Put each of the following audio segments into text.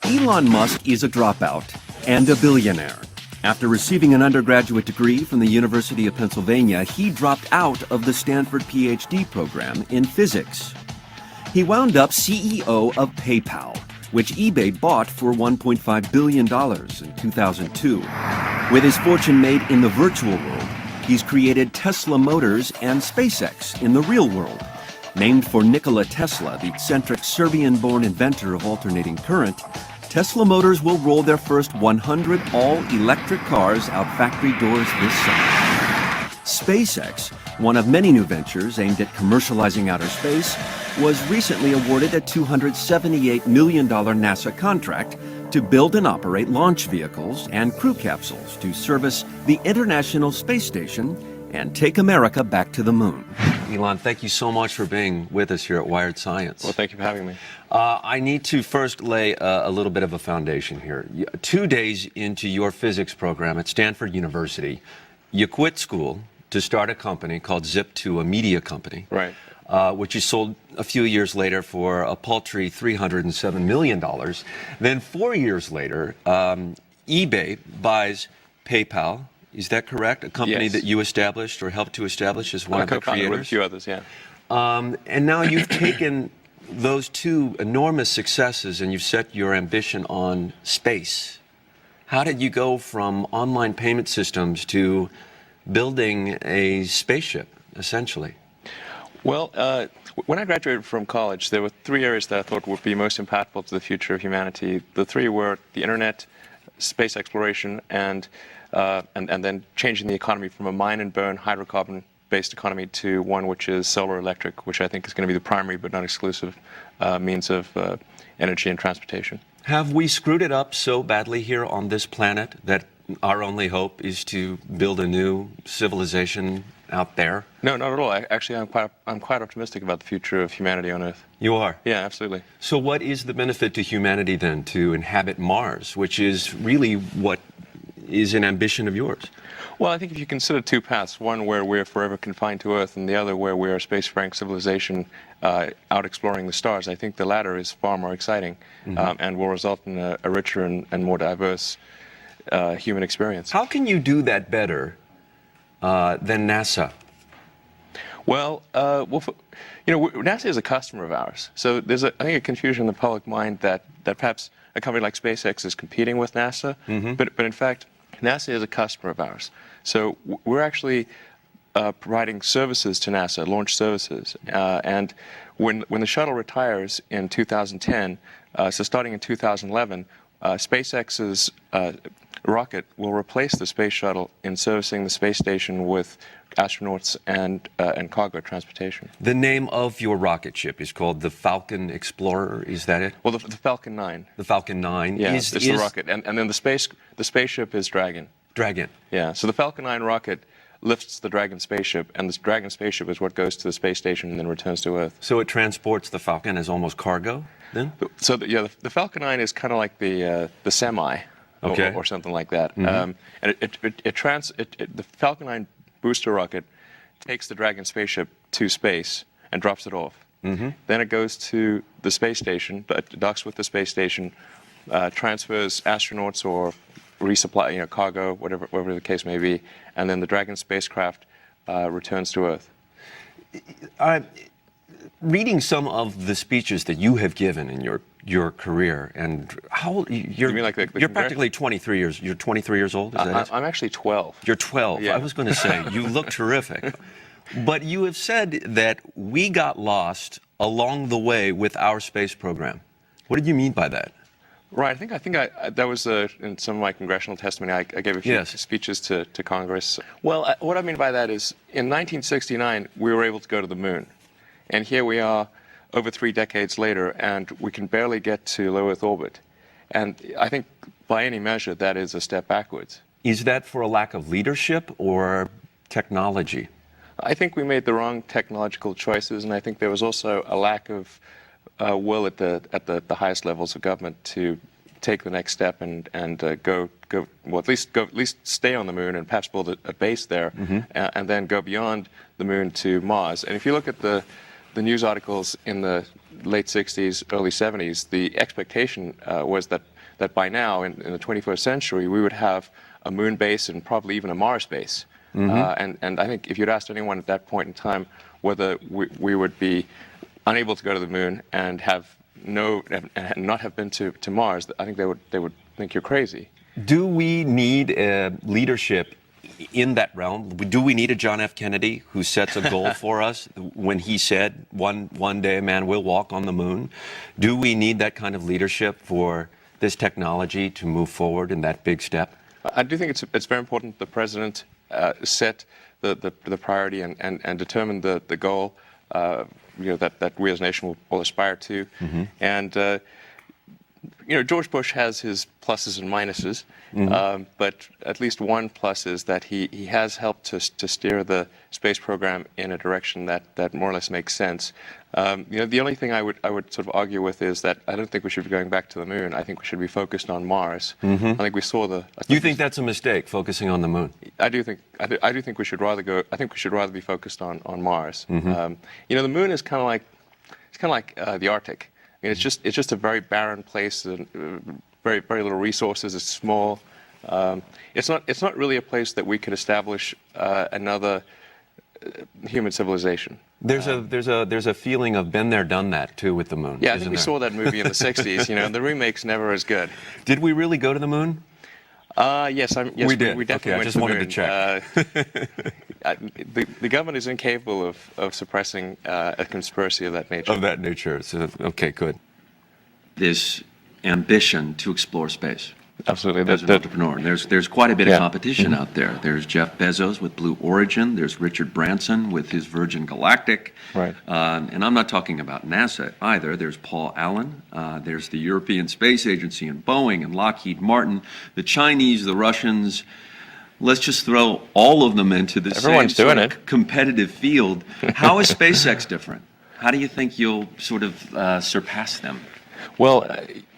Elon Musk is a dropout and a billionaire. After receiving an undergraduate degree from the University of Pennsylvania, he dropped out of the Stanford PhD program in physics. He wound up CEO of PayPal, which eBay bought for $1.5 billion in 2002. With his fortune made in the virtual world, he's created Tesla Motors and SpaceX in the real world. Named for Nikola Tesla, the eccentric Serbian-born inventor of alternating current, Tesla Motors will roll their first 100 all-electric cars out factory doors this summer. SpaceX, one of many new ventures aimed at commercializing outer space, was recently awarded a $278 million NASA contract to build and operate launch vehicles and crew capsules to service the International Space Station and take America back to the moon. Elon, thank you so much for being with us here at Wired Science. Well, thank you for having me. I need to first lay a little bit of a foundation here. 2 days into your physics program at Stanford University, you quit school to start a company called Zip2, a media company, right? Which you sold a few years later for a paltry $307 million. Then 4 years later, eBay buys PayPal. Is that correct? A company Yes. that you established or helped to establish as one of the creators? With a few others, yeah. And now you've taken those two enormous successes and you've set your ambition on space. How did you go from online payment systems to building a spaceship, essentially? Well, when I graduated from college, there were 3 areas that I thought would be most impactful to the future of humanity. The 3 were the internet, space exploration, and then changing the economy from a mine and burn hydrocarbon-based economy to one which is solar electric, which I think is going to be the primary but not exclusive means of energy and transportation. Have we screwed it up so badly here on this planet that our only hope is to build a new civilization out there? No, not at all. I'm quite optimistic about the future of humanity on Earth. You are? Yeah, absolutely. So what is the benefit to humanity then to inhabit Mars, which is really what is an ambition of yours? Well, I think if you consider 2 paths, one where we're forever confined to Earth and the other where we're a spacefaring civilization out exploring the stars, I think the latter is far more exciting and will result in a richer and more diverse human experience. How can you do that better than NASA? Well, NASA is a customer of ours. So there's, I think, a confusion in the public mind that perhaps a company like SpaceX is competing with NASA, but in fact, NASA is a customer of ours. So we're actually providing services to NASA, launch services. And when the shuttle retires in 2010, so starting in 2011, SpaceX's rocket will replace the space shuttle in servicing the space station with astronauts and cargo transportation. The name of your rocket ship is called the Falcon Explorer, is that it? Well, the Falcon 9. The Falcon 9 yeah, is the rocket, and then the spaceship is Dragon. Dragon. Yeah, so the Falcon 9 rocket lifts the Dragon spaceship, and this Dragon spaceship is what goes to the space station and then returns to Earth. So it transports the Falcon as almost cargo, then? So the Falcon 9 is kind of like the semi, okay, or something like that. And the Falcon 9 booster rocket takes the Dragon spaceship to space and drops it off. Then it goes to the space station, docks with the space station, transfers astronauts or resupply, cargo, whatever the case may be, and then the Dragon spacecraft returns to Earth. Reading some of the speeches that you have given in your career, and how old you're? You mean like you're practically 23 years. You're 23 years old. Is that it? I'm actually 12. You're 12. Yeah. I was going to say you look terrific, but you have said that we got lost along the way with our space program. What did you mean by that? Right. I think that was in some of my congressional testimony. I gave a few speeches to Congress. Well, what I mean by that is, in 1969, we were able to go to the moon, and here we are, over 3 decades later, and we can barely get to low Earth orbit. And I think, by any measure, that is a step backwards. Is that for a lack of leadership or technology? I think we made the wrong technological choices, and I think there was also a lack of will at the highest levels of government to take the next step and go well, at least stay on the moon and perhaps build a base there, and then go beyond the moon to Mars. And if you look at the news articles in the late 60s, early 70s, the expectation was that by now, in the 21st century, we would have a moon base and probably even a Mars base. And I think if you'd asked anyone at that point in time whether we would be unable to go to the moon and not have been to Mars, I think they would think you're crazy. Do we need leadership in that realm? Do we need a John F. Kennedy who sets a goal for us when he said one day man will walk on the moon? Do we need that kind of leadership for this technology to move forward in that big step? I do think it's very important the president set the priority and determine the goal that we as a nation will aspire to. And George Bush has his pluses and minuses, but at least one plus is that he has helped to steer the space program in a direction that more or less makes sense. The only thing I would sort of argue with is that I don't think we should be going back to the moon. I think we should be focused on Mars. I think we saw You think that's a mistake, focusing on the moon? I do think we should rather go. I think we should rather be focused on Mars. The moon is kind of like the Arctic. I mean, it's just a very barren place, and very little resources. It's small. It's not really a place that we could establish another human civilization. There's a feeling of been there, done that too with the moon. Yeah, I think we saw that movie in the '60s. And the remake's never as good. Did we really go to the moon? Yes, we did. We definitely I went just to the wanted moon. to check. The government is incapable of suppressing a conspiracy of that nature. Of that nature. So, okay, good. This ambition to explore space. Absolutely. As an entrepreneur, there's quite a bit of competition out there. There's Jeff Bezos with Blue Origin. There's Richard Branson with his Virgin Galactic. Right. And I'm not talking about NASA either. There's Paul Allen. There's the European Space Agency and Boeing and Lockheed Martin. The Chinese, the Russians. Let's just throw all of them into the Everyone's same doing sort of competitive field. How is SpaceX different? How do you think you'll sort of surpass them? Well,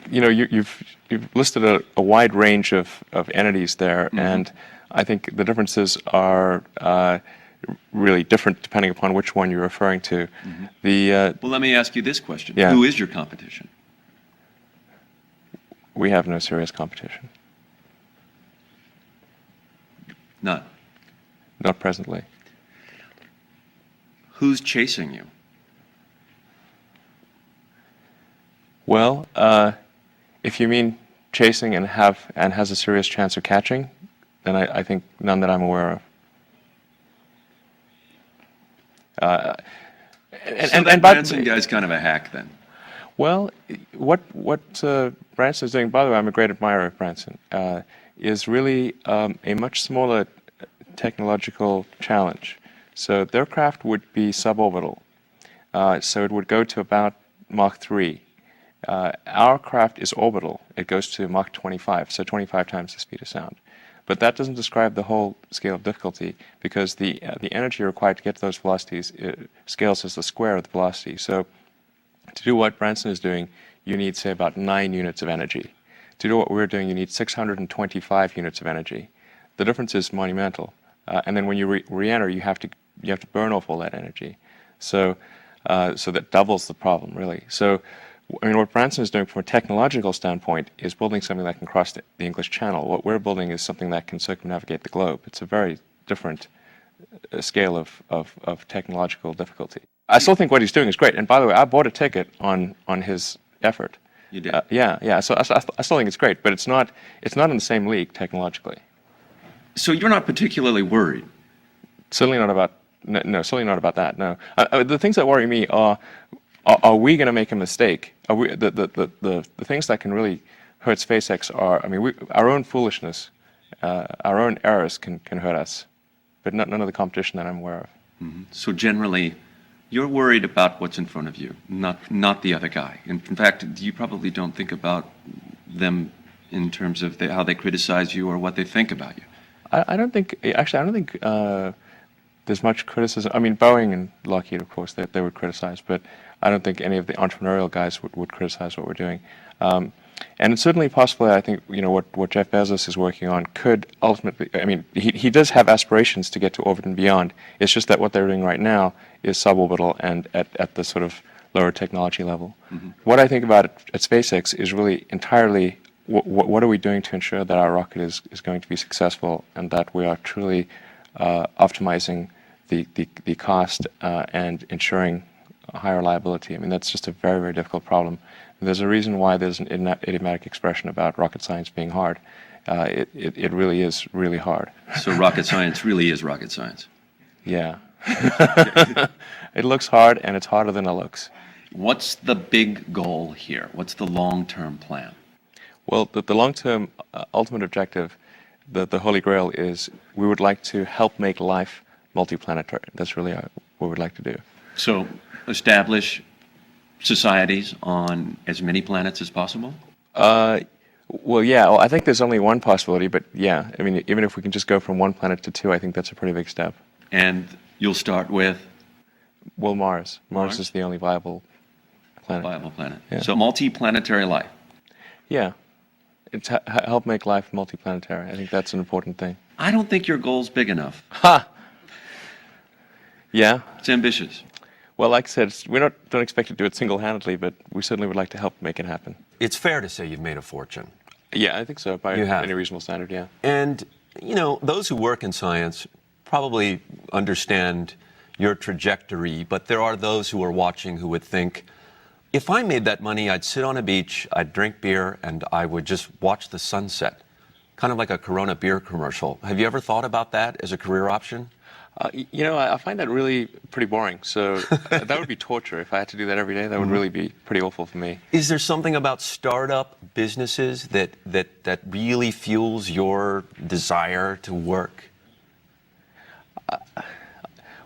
you've listed a wide range of entities there, and I think the differences are really different depending upon which one you're referring to. Well, let me ask you this question. Yeah. Who is your competition? We have no serious competition. None. Not presently. Who's chasing you? Well, if you mean chasing and has a serious chance of catching, then I think none that I'm aware of. And that Branson guy's kind of a hack then. Well, what Branson is doing, by the way, I'm a great admirer of Branson, is really a much smaller technological challenge. So their craft would be suborbital. So it would go to about Mach 3. Our craft is orbital. It goes to Mach 25, so 25 times the speed of sound. But that doesn't describe the whole scale of difficulty, because the energy required to get to those velocities scales as the square of the velocity. So to do what Branson is doing, you need, say, about 9 units of energy. To do what we're doing, you need 625 units of energy. The difference is monumental. And then when you re-enter, you have to burn off all that energy. So that doubles the problem, really. So I mean, what Branson is doing from a technological standpoint is building something that can cross the English Channel. What we're building is something that can circumnavigate the globe. It's a very different scale of technological difficulty. I still think what he's doing is great. And by the way, I bought a ticket on his effort. You did? Yeah. So I still think it's great, but it's not in the same league technologically. So you're not particularly worried? Certainly not about certainly not about that. No. The things that worry me are we going to make a mistake? Are we, the things that can really hurt SpaceX are, I mean, our own foolishness, our own errors can hurt us, but none of the competition that I'm aware of. Mm-hmm. So generally, you're worried about what's in front of you, not the other guy. In fact, you probably don't think about them in terms of how they criticize you or what they think about you. I don't think there's much criticism. I mean, Boeing and Lockheed, of course, they would criticize, but I don't think any of the entrepreneurial guys would criticize what we're doing. And it's certainly possible, I think, what Jeff Bezos is working on could ultimately, I mean, he does have aspirations to get to orbit and beyond. It's just that what they're doing right now is suborbital and at the sort of lower technology level. What I think about at SpaceX is really entirely what are we doing to ensure that our rocket is going to be successful and that we are truly optimizing the cost and ensuring high reliability. I mean, that's just a very, very difficult problem. And there's a reason why there's an idiomatic expression about rocket science being hard. It really is really hard. So rocket science really is rocket science. Yeah. It looks hard, and it's harder than it looks. What's the big goal here? What's the long-term plan? Well, the long-term ultimate objective, the Holy Grail, is we would like to help make life multiplanetary. That's really what we'd like to do. So establish societies on as many planets as possible? Well, yeah. Well, I think there's only one possibility, but yeah. I mean, even if we can just go from one planet to two, I think that's a pretty big step. And you'll start with? Well, Mars. Mars is the only viable planet. Viable planet. Yeah. So multiplanetary life. Yeah. It's help make life multiplanetary. I think that's an important thing. I don't think your goal's big enough. Ha! Yeah. It's ambitious. Well, like I said, we don't expect to do it single-handedly, but we certainly would like to help make it happen. It's fair to say you've made a fortune. Yeah, I think so, by any reasonable standard, yeah. And, you know, those who work in science probably understand your trajectory, but there are those who are watching who would think, if I made that money, I'd sit on a beach, I'd drink beer, and I would just watch the sunset. Kind of like a Corona beer commercial. Have you ever thought about that as a career option? You know, I find that really pretty boring. So that would be torture. If I had to do that every day, that would really be pretty awful for me. Is there something about startup businesses that really fuels your desire to work?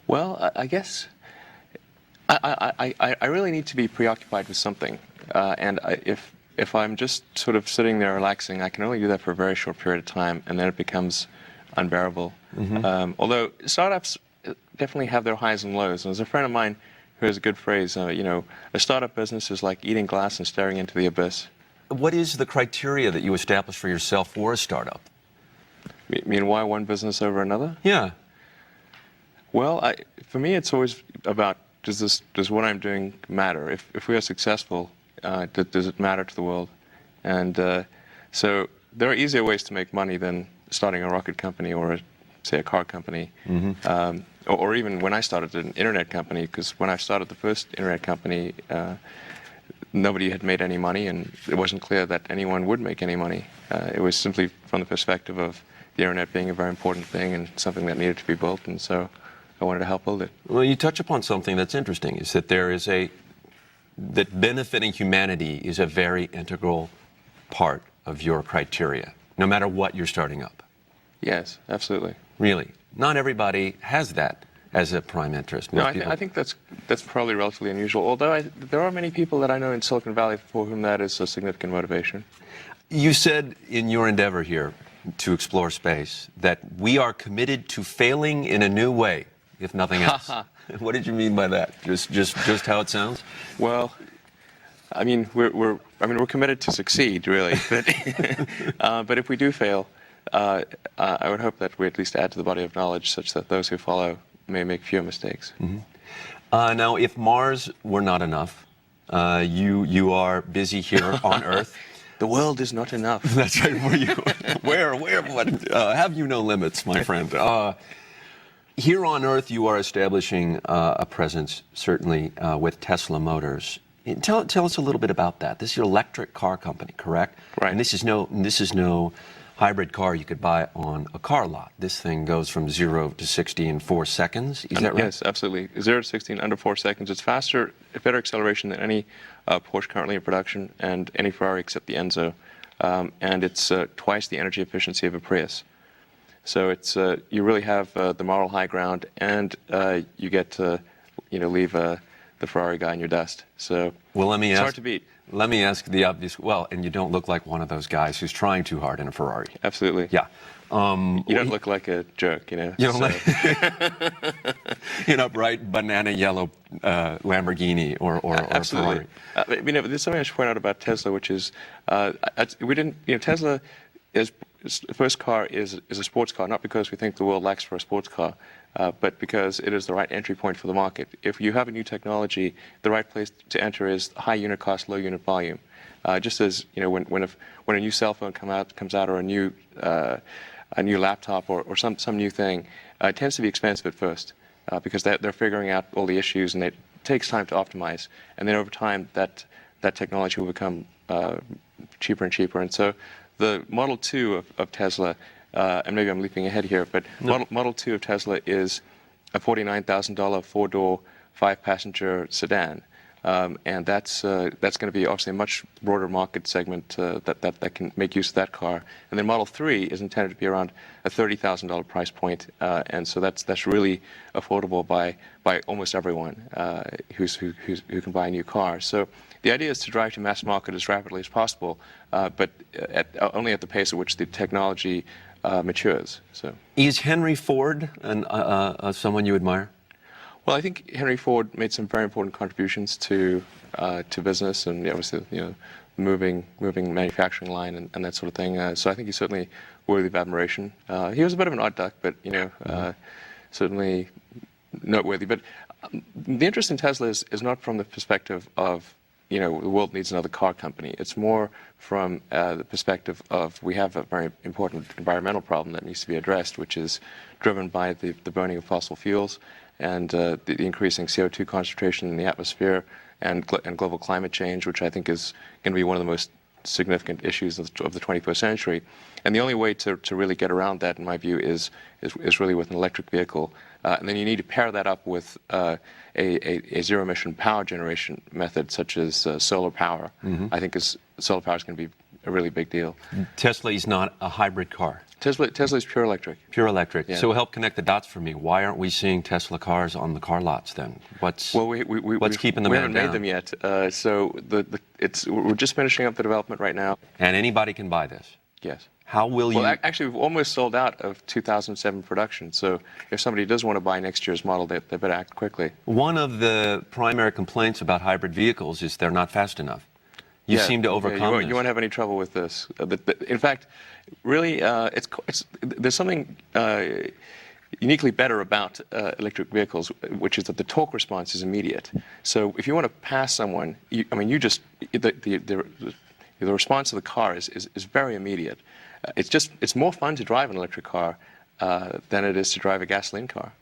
Well, I guess I really need to be preoccupied with something. And if I'm just sort of sitting there relaxing, I can only do that for a very short period of time, and then it becomes unbearable. Although startups definitely have their highs and lows. And there's a friend of mine who has a good phrase, you know, a startup business is like eating glass and staring into the abyss. What is the criteria that you establish for yourself for a startup? You mean why one business over another? Yeah. Well, for me, it's always about, does what I'm doing matter? If we are successful, does it matter to the world? And so there are easier ways to make money than starting a rocket company or, say, a car company. Or even when I started an internet company, because when I started the first internet company, nobody had made any money, and it wasn't clear that anyone would make any money. It was simply from the perspective of the internet being a very important thing and something that needed to be built, and so I wanted to help build it. Well, you touch upon something that's interesting, is that that benefiting humanity is a very integral part of your criteria, no matter what you're starting up. Yes, absolutely. Really? Not everybody has that as a prime interest. No, I think that's probably relatively unusual, although there are many people that I know in Silicon Valley for whom that is a significant motivation. You said in your endeavor here to explore space that we are committed to failing in a new way, if nothing else. What did you mean by that? Just how it sounds? Well, I mean, we're committed to succeed, really. But if we do fail, I would hope that we at least add to the body of knowledge such that those who follow may make fewer mistakes. Now, if Mars were not enough, you are busy here on Earth. The world is not enough. That's right. Where, what? Have you no limits, my friend? Here on Earth, you are establishing a presence, certainly, with Tesla Motors. Tell us a little bit about that. This is your electric car company, correct? Right. And this is no hybrid car you could buy on a car lot. This thing goes from 0 to 60 in 4 seconds. Is that right? Yes, absolutely. 0 to 60 in under 4 seconds. It's faster, better acceleration than any Porsche currently in production and any Ferrari except the Enzo. And it's twice the energy efficiency of a Prius. So it's you really have the moral high ground, and you get to leave the Ferrari guy in your dust. So it's hard to beat. Let me ask the obvious. Well, and you don't look like one of those guys who's trying too hard in a Ferrari. Absolutely. Yeah. You don't look like a jerk, You don't an upright banana yellow Lamborghini or Absolutely. Ferrari. There's something I should point out about Tesla, which is Tesla is the first car is a sports car, not because we think the world lacks for a sports car, but because it is the right entry point for the market. If you have a new technology, the right place to enter is high unit cost, low unit volume. Just as when a new cell phone comes out, or a new laptop, or some new thing, it tends to be expensive at first because they're figuring out all the issues, and it takes time to optimize. And then over time, that technology will become cheaper and cheaper. And so the Model 2 of Tesla, and maybe I'm leaping ahead here, but no. Model 2 of Tesla is a $49,000 four-door, five-passenger sedan. And that's going to be obviously a much broader market segment that can make use of that car. And then Model 3 is intended to be around a $30,000 price point, and so that's really affordable by almost everyone who can buy a new car. So the idea is to drive to mass market as rapidly as possible, but only at the pace at which the technology matures. So, is Henry Ford someone you admire? Well, I think Henry Ford made some very important contributions to business, and obviously, moving manufacturing line and that sort of thing. So I think he's certainly worthy of admiration. He was a bit of an odd duck, but certainly noteworthy. But the interest in Tesla is not from the perspective of the world needs another car company. It's more from the perspective of we have a very important environmental problem that needs to be addressed, which is driven by the burning of fossil fuels and the increasing CO2 concentration in the atmosphere and global climate change, which I think is going to be one of the most significant issues of the 21st century. And the only way to really get around that, in my view, is really with an electric vehicle. And then you need to pair that up with a zero-emission power generation method, such as solar power. I think solar power is going to be a really big deal. Tesla is not a hybrid car. Tesla is pure electric. Pure electric. Yeah. So help connect the dots for me. Why aren't we seeing Tesla cars on the car lots then? What's keeping them we down? haven't made them yet. So we're just finishing up the development right now. And anybody can buy this? Yes. How will you? Well, actually, we've almost sold out of 2007 production. So if somebody does want to buy next year's model, they better act quickly. One of the primary complaints about hybrid vehicles is they're not fast enough. You seem to overcome this. You won't have any trouble with this. In fact, really, there's something uniquely better about electric vehicles, which is that the torque response is immediate. So if you want to pass someone, the response of the car is very immediate. It's more fun to drive an electric car than it is to drive a gasoline car.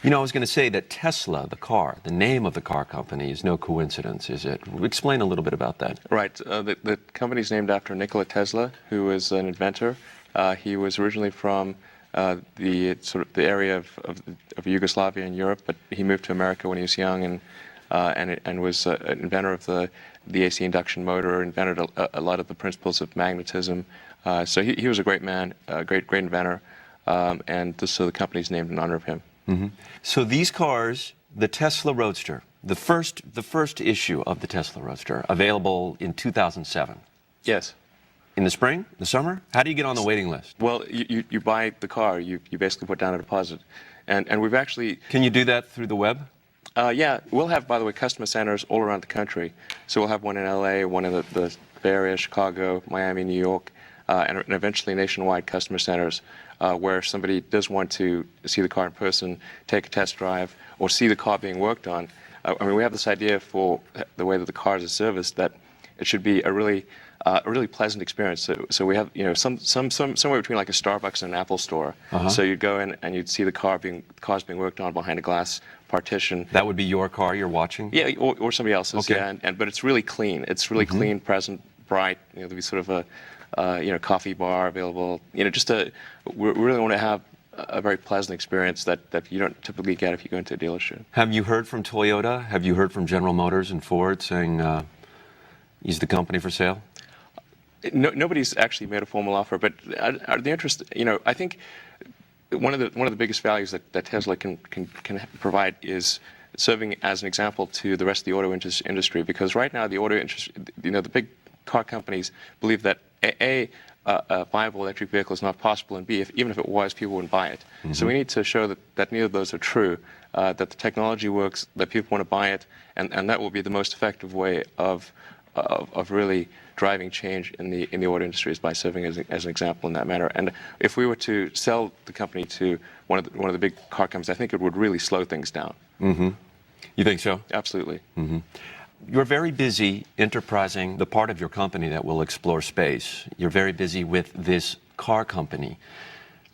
I was going to say that Tesla, the car, the name of the car company, is no coincidence, is it? Explain a little bit about that. Right. The company's named after Nikola Tesla, who was an inventor. He was originally from the area of Yugoslavia in Europe, but he moved to America when he was young, and was an inventor of the AC induction motor, invented a lot of the principles of magnetism. So he was a great man, a great inventor, so the company's named in honor of him. So these cars, the Tesla Roadster, the first issue of the Tesla Roadster, available in 2007. Yes. In the spring, the summer? How do you get on the waiting list? Well, you buy the car. You basically put down a deposit, and we've actually. Can you do that through the web? Yeah, we'll have, by the way, customer centers all around the country. So we'll have one in LA, one in the Bay Area, Chicago, Miami, New York, and eventually nationwide customer centers where somebody does want to see the car in person, take a test drive, or see the car being worked on. We have this idea for the way that the cars are serviced that it should be a really pleasant experience. So we have somewhere between like a Starbucks and an Apple store. So you'd go in and you'd see the cars being worked on behind a glass partition. That would be your car you're watching? Yeah, or somebody else's. Okay. Yeah, but it's really clean. It's really clean, present, bright. There'll be sort of a coffee bar available. We really want to have a very pleasant experience that you don't typically get if you go into a dealership. Have you heard from Toyota? Have you heard from General Motors and Ford saying is the company for sale? Nobody's actually made a formal offer, but the interest, I think one of the biggest values that Tesla can provide is serving as an example to the rest of the auto industry, because right now the auto industry, the big car companies believe that a viable electric vehicle is not possible, and B, even if it was, people wouldn't buy it. So we need to show that neither of those are true, that the technology works, that people want to buy it, and that will be the most effective way of of really driving change in the auto industry is by serving as an example in that matter. And if we were to sell the company to one of the big car companies, I think it would really slow things down. Mm-hmm. You think so? Absolutely. Mm-hmm. You're very busy enterprising the part of your company that will explore space. You're very busy with this car company.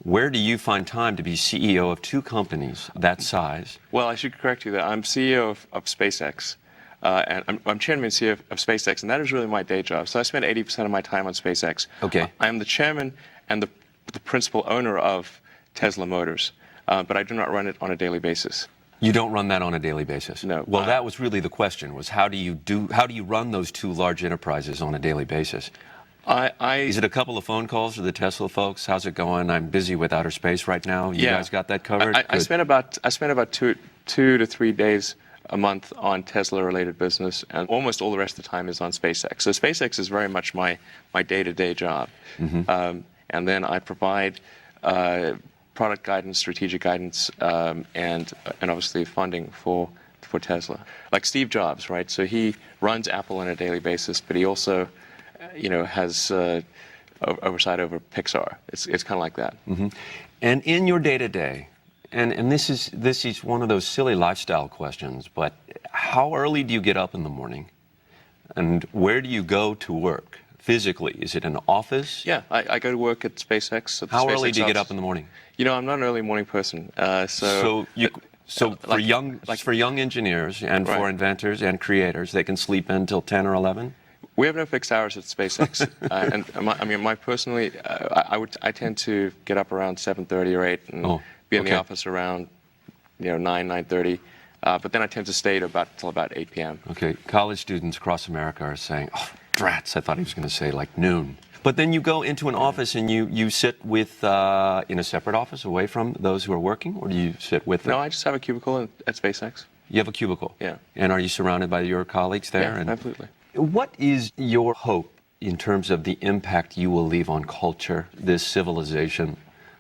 Where do you find time to be CEO of two companies that size? Well, I should correct you that I'm CEO of SpaceX. And I'm chairman and CEO of SpaceX, and that is really my day job. So I spend 80% of my time on SpaceX. Okay. I am the chairman and the principal owner of Tesla Motors, but I do not run it on a daily basis. You don't run that on a daily basis? No. Well, that was really the question, was how do you run those two large enterprises on a daily basis? Is it a couple of phone calls to the Tesla folks? How's it going? I'm busy with outer space right now. You guys got that covered? I spend about 2 to 3 days a month on Tesla-related business, and almost all the rest of the time is on SpaceX. So SpaceX is very much my day-to-day job. Mm-hmm. And then I provide product guidance, strategic guidance, and obviously funding for Tesla. Like Steve Jobs, right? So he runs Apple on a daily basis, but he also, has oversight over Pixar. It's kind of like that. Mm-hmm. And in your day-to-day, and this is one of those silly lifestyle questions, but how early do you get up in the morning, and where do you go to work physically? Is it an office? Yeah, I go to work at SpaceX. At the how SpaceX early do you get office. up in the morning? I'm not an early morning person. So for young engineers and for inventors and creators, they can sleep in until 10 or 11? We have no fixed hours at SpaceX, I tend to get up around 7:30 or 8 and be in the office around 9:30. But then I tend to stay till about 8 p.m. Okay, college students across America are saying, "Oh, drats!" I thought he was going to say like noon. But then you go into an office and you sit with in a separate office away from those who are working, or do you sit with them? No, I just have a cubicle at SpaceX. You have a cubicle? Yeah. And are you surrounded by your colleagues there? Yeah, absolutely. What is your hope in terms of the impact you will leave on culture, this civilization,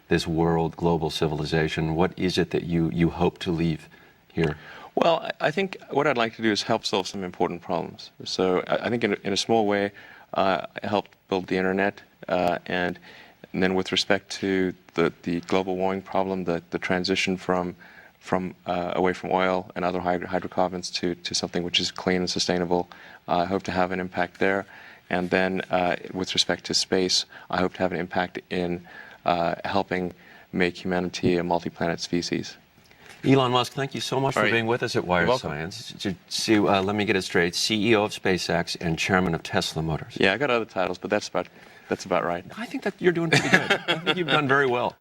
this world, global civilization? What is it that you hope to leave here? Well, I think what I'd like to do is help solve some important problems. So I think in a small way, I helped build the internet, and then with respect to the global warming problem, the transition from away from oil and other hydrocarbons to something which is clean and sustainable, I hope to have an impact there. And then with respect to space, I hope to have an impact in helping make humanity a multi-planet species. Elon Musk, thank you so much for being with us at Wired welcome. Science. Let me get it straight, CEO of SpaceX and chairman of Tesla Motors. Yeah, I got other titles, but that's about right. I think that you're doing pretty good. I think you've done very well.